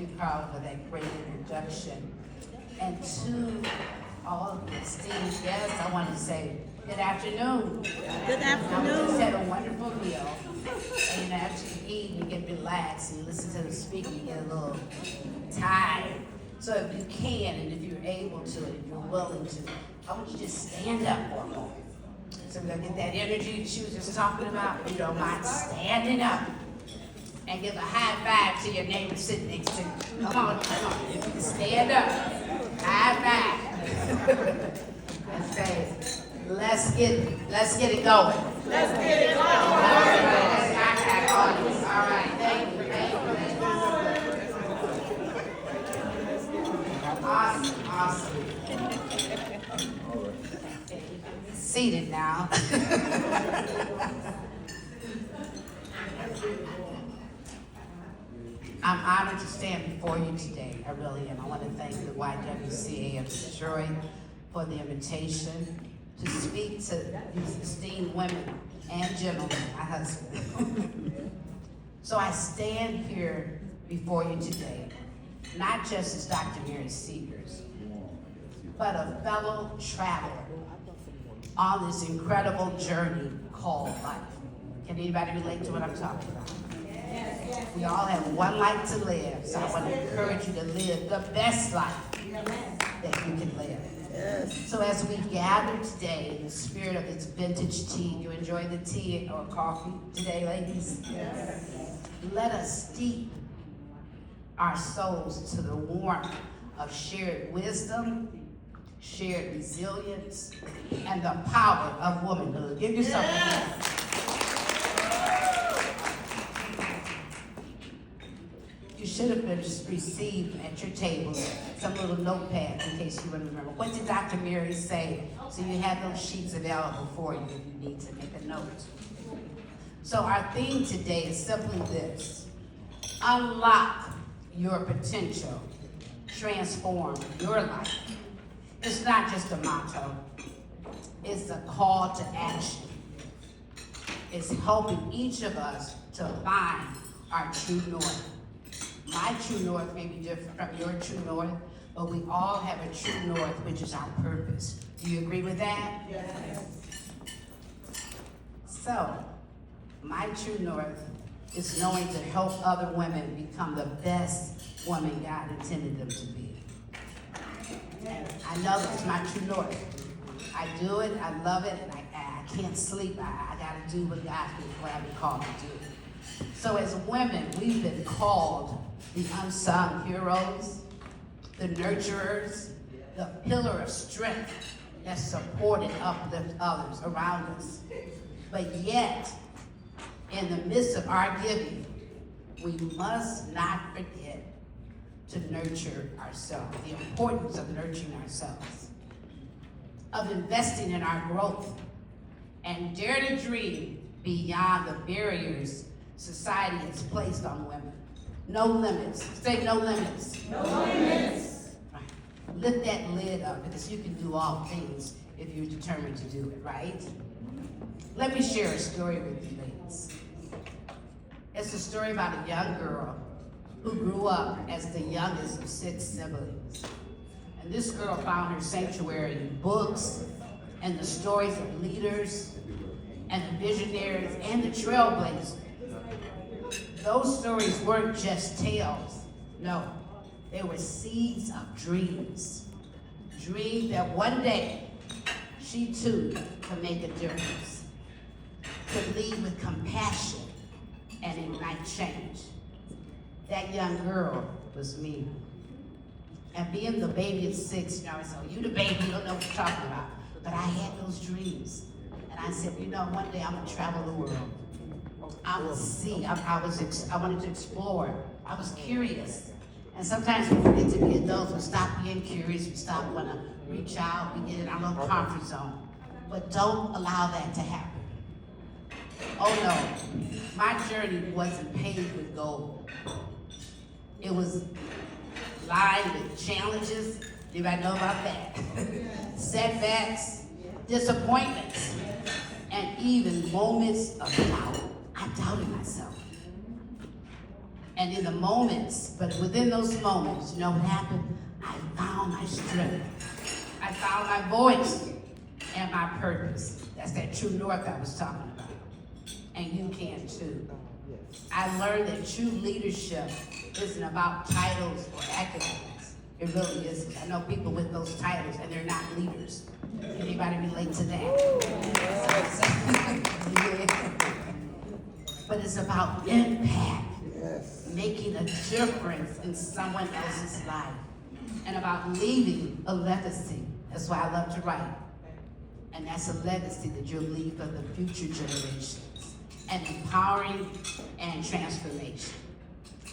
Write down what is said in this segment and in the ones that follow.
you, Carl, for that great introduction. And to all of the esteemed guests, I want to say good afternoon. Good I afternoon. just had a wonderful meal. And after you eat, you get relaxed. You listen to the speaker, you get a little tired. So if you can, and if you're able to, and if you're willing to, I want you to just stand up for a moment. So we're gonna get that energy that she was just talking about. If you don't mind standing up and give a high five to your neighbor sitting next to you. Come on. Stand up. High five. And say, let's get it going. Let's get it going. That's my kind of audience. All right, thank you. Awesome. Seated now. I'm honored to stand before you today. I really am. I want to thank the YWCA of Detroit for the invitation to speak to these esteemed women and gentlemen, my husband. So I stand here before you today, not just as Dr. Mary Segars, but a fellow traveler on this incredible journey called life. Can anybody relate to what I'm talking about? We all have one life to live, so I want to encourage you to live the best life that you can live. So as we gather today in the spirit of this vintage tea, you enjoy the tea or coffee today, ladies? Let us steep our souls to the warmth of shared wisdom, shared resilience, and the power of womanhood. Give yourself a hand. You should have been received at your table some little notepads in case you wouldn't remember. What did Dr. Mary say? So you have those sheets available for you if you need to make a note. So our theme today is simply this: unlock your potential, transform your life. It's not just a motto, it's a call to action. It's helping each of us to find our true north. My true north may be different from your true north, but we all have a true north, which is our purpose. Do you agree with that? Yes. So, my true north is knowing to help other women become the best woman God intended them to be. And I know that's my true north. I do it, I love it, and I can't sleep. I gotta do what God's been called to do. So as women, we've been called the unsung heroes, the nurturers, the pillar of strength that support and uplift others around us. But yet, in the midst of our giving, we must not forget to nurture ourselves, the importance of nurturing ourselves, of investing in our growth, and dare to dream beyond the barriers society has placed on women. No limits. Say no limits. No limits. Right. Lift that lid up, because you can do all things if you're determined to do it, right? Let me share a story with you, ladies. It's a story about a young girl who grew up as the youngest of 6 siblings. And this girl found her sanctuary in books and the stories of leaders and the visionaries and the trailblazers. Those stories weren't just tales. No, they were seeds of dreams. Dreams that one day she too could make a difference, could lead with compassion and ignite change. That young girl was me. And being the baby of 6, I was like, you the baby, you don't know what you're talking about. But I had those dreams. And I said, one day I'm gonna travel the world. I would see, I wanted to explore. I was curious. And sometimes when we get to be adults, we stop being curious, we stop wanting to reach out, we get in our little comfort zone. But don't allow that to happen. Oh no, my journey wasn't paved with gold. It was lined with challenges. Anybody know about that? Setbacks, disappointments, and even moments of doubt. I doubted myself. And in the moments, but within those moments, you know what happened? I found my strength. I found my voice and my purpose. That's that true north I was talking about. And you can too. I learned that true leadership isn't about titles or accolades. It really isn't. I know people with those titles and they're not leaders. Anybody relate to that? Yeah. But it's about impact, making a difference in someone else's life, and about leaving a legacy. That's why I love to write. And that's a legacy that you'll leave for the future generations, and empowering and transformation.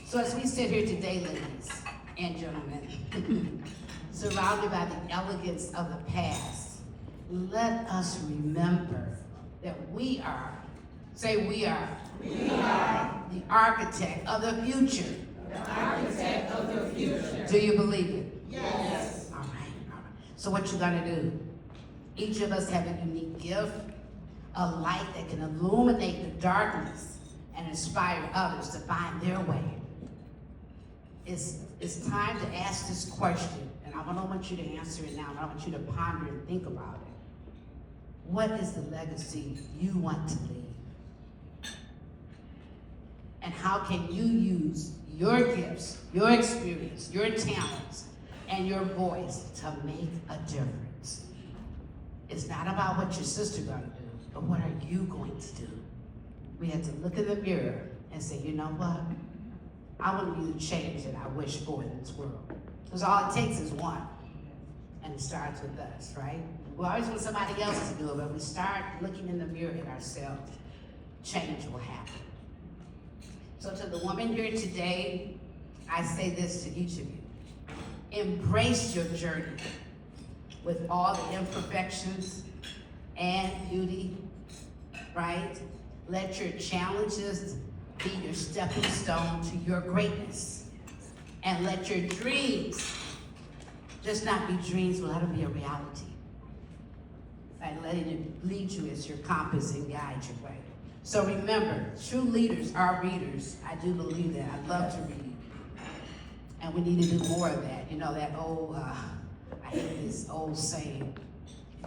So as we sit here today, ladies and gentlemen, surrounded by the elegance of the past, let us remember that we are, say we are the architect of the future. The architect of the future. Do you believe it? Yes. All right. So what you gonna do? Each of us have a unique gift, a light that can illuminate the darkness and inspire others to find their way. It's time to ask this question, and I don't want you to answer it now, but I want you to ponder and think about it. What is the legacy you want to leave? And how can you use your gifts, your experience, your talents, and your voice to make a difference? It's not about what your sister's gonna do, but what are you going to do? We have to look in the mirror and say, you know what? I want to be the change that I wish for in this world. Because all it takes is one. And it starts with us, right? We always want somebody else to do it, but if we start looking in the mirror at ourselves, change will happen. So to the woman here today, I say this to each of you. Embrace your journey with all the imperfections and beauty, right? Let your challenges be your stepping stone to your greatness. And let your dreams just not be dreams, but let them be a reality. And letting it lead you as your compass and guide your way. So remember, true leaders are readers. I do believe that. I love to read. And we need to do more of that. You know, that old, I hate this old saying,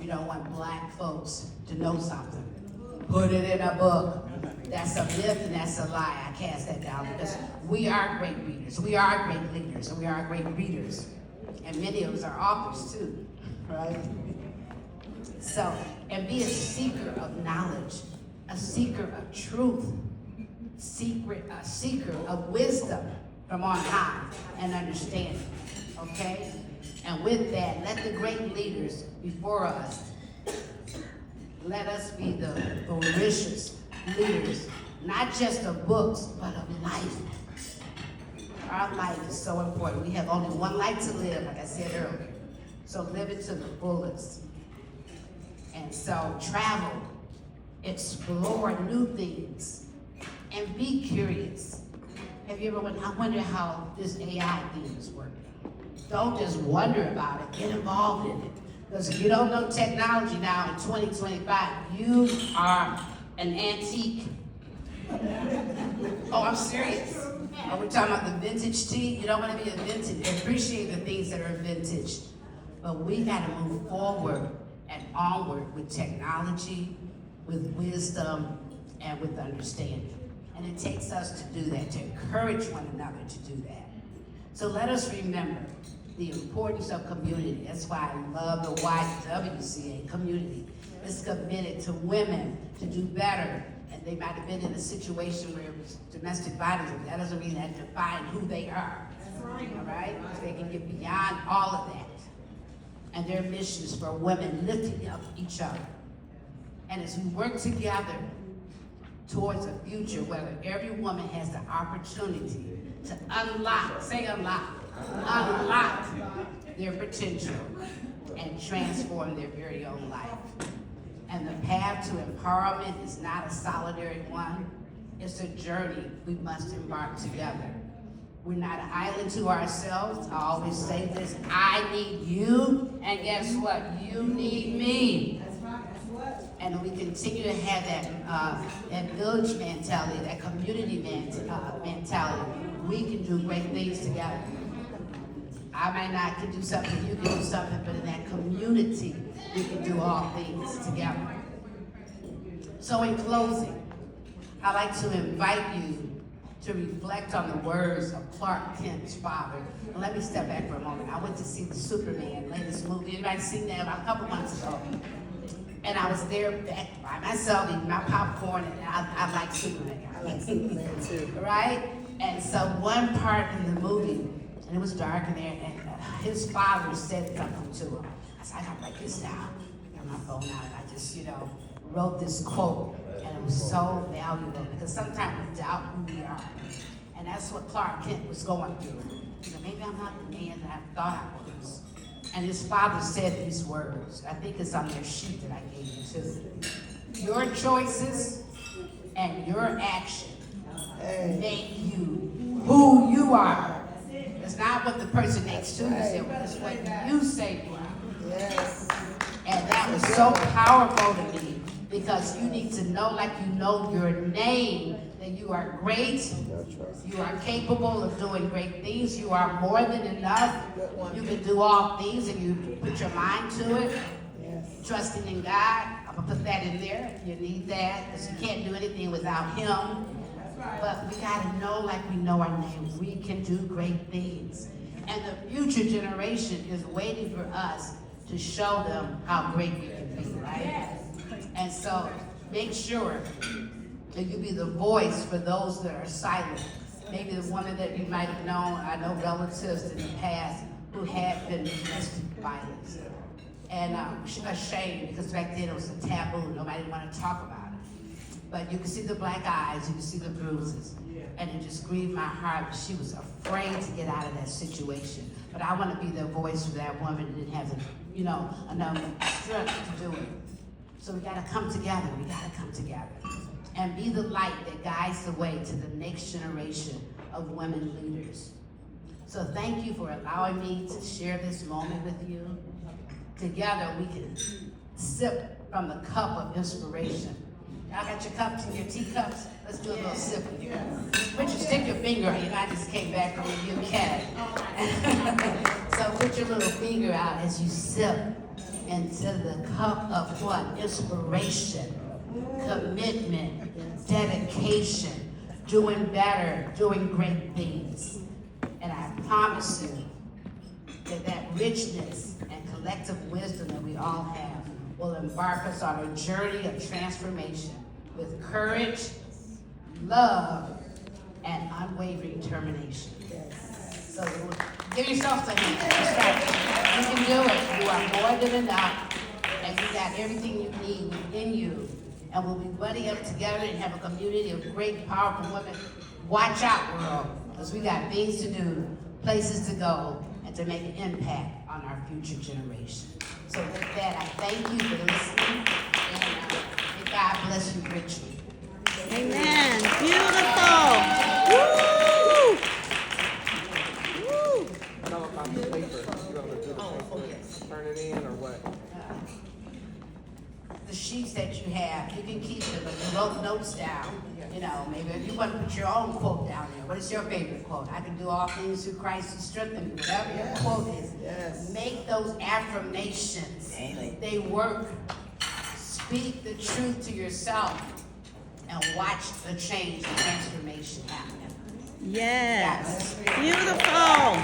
you don't want black folks to know something, put it in a book. That's a myth and that's a lie. I cast that down because we are great readers. We are great leaders and we are great readers. And many of us are authors too, right? So, and be a seeker of knowledge, a seeker of truth, a seeker of wisdom from on high and understanding, okay? And with that, let the great leaders before us, let us be the voracious leaders, not just of books, but of life. Our life is so important. We have only one life to live, like I said earlier. So live it to the fullest. And so travel, explore new things, and be curious. Have you ever wondered, I wonder how this AI thing is working? Don't just wonder about it, get involved in it. Because if you don't know technology now in 2025, you are an antique. Oh, I'm serious. Are we talking about the vintage tea? You don't want to be a vintage. Appreciate the things that are vintage. But we got to move forward and onward with technology, with wisdom, and with understanding. And it takes us to do that, to encourage one another to do that. So let us remember the importance of community. That's why I love the YWCA community. It's committed to women to do better. And they might have been in a situation where it was domestic violence, but that doesn't mean that define who they are. All right? They can get beyond all of that. And their mission is for women lifting up each other. And as we work together towards a future where every woman has the opportunity to unlock, say unlock, unlock their potential and transform their very own life. And the path to empowerment is not a solitary one. It's a journey we must embark together. We're not an island to ourselves. I always say this, I need you, and guess what? You need me. That's right, that's what? and we continue to have that village mentality, that community mentality, we can do great things together. I might not can do something, you can do something, but in that community, we can do all things together. So in closing, I'd like to invite you to reflect on the words of Clark Kent's father. And let me step back for a moment. I went to see the Superman latest movie. Anybody seen that a couple months ago? And I was there back by myself, eating my popcorn, and I like Superman. I like Superman too. Right? And so one part in the movie, and it was dark in there, and his father said something to him. I said, I gotta write this down. I got my phone out, and I just, wrote this quote, and it was so valuable, because sometimes we doubt who we are. And that's what Clark Kent was going through. Maybe I'm not the man that I thought I was. And his father said these words. I think it's on their sheet that I gave you too. Your choices and your action make you who you are. It's not what the person next to you said, it's what you say you are. Yes. And that was so powerful to me, because you need to know, like you know your name, that you are great, you are capable of doing great things, you are more than enough, you can do all things, and you put your mind to it, trusting in God. I'm going to put that in there. You need that, because you can't do anything without Him. But we got to know, like we know our name, we can do great things. And the future generation is waiting for us to show them how great we can be, right? And so make sure that you be the voice for those that are silent. Maybe the woman that you might have known, I know relatives in the past who had been domestic violence. And ashamed, because back then it was a taboo, nobody wanted to talk about it. But you can see the black eyes, you can see the bruises. And it just grieved my heart. She was afraid to get out of that situation. But I want to be the voice for that woman that didn't have the, enough strength to do it. So we got to come together. We got to come together and be the light that guides the way to the next generation of women leaders. So thank you for allowing me to share this moment with you. Together we can sip from the cup of inspiration. Y'all got your cups and your teacups? Let's do a little sip in here. Richard, stick your finger out. I just came back from the UK. So put your little finger out as you sip into the cup of what? Inspiration, commitment, dedication, doing better, doing great things. And I promise you that richness and collective wisdom that we all have will embark us on a journey of transformation with courage, love, and unwavering determination. So give yourself a hand. That's right. You can do it. You are more than enough, and you got everything you need within you. And we'll be buddying up together and have a community of great, powerful women. Watch out, world, because we got things to do, places to go, and to make an impact on our future generation. So with that, I thank you for listening, and may God bless you richly. Amen. Beautiful. Woo! Woo! I know about the paper. You gonna do the paper, yes. turn it in, or what? The sheets that you have, you can keep them, but you wrote notes down. Maybe if you want to put your own quote down there. What is your favorite quote? I can do all things through Christ who strengthens me. Whatever your quote is, make those affirmations. They work. Speak the truth to yourself and watch the change and transformation happen. Yes. Beautiful.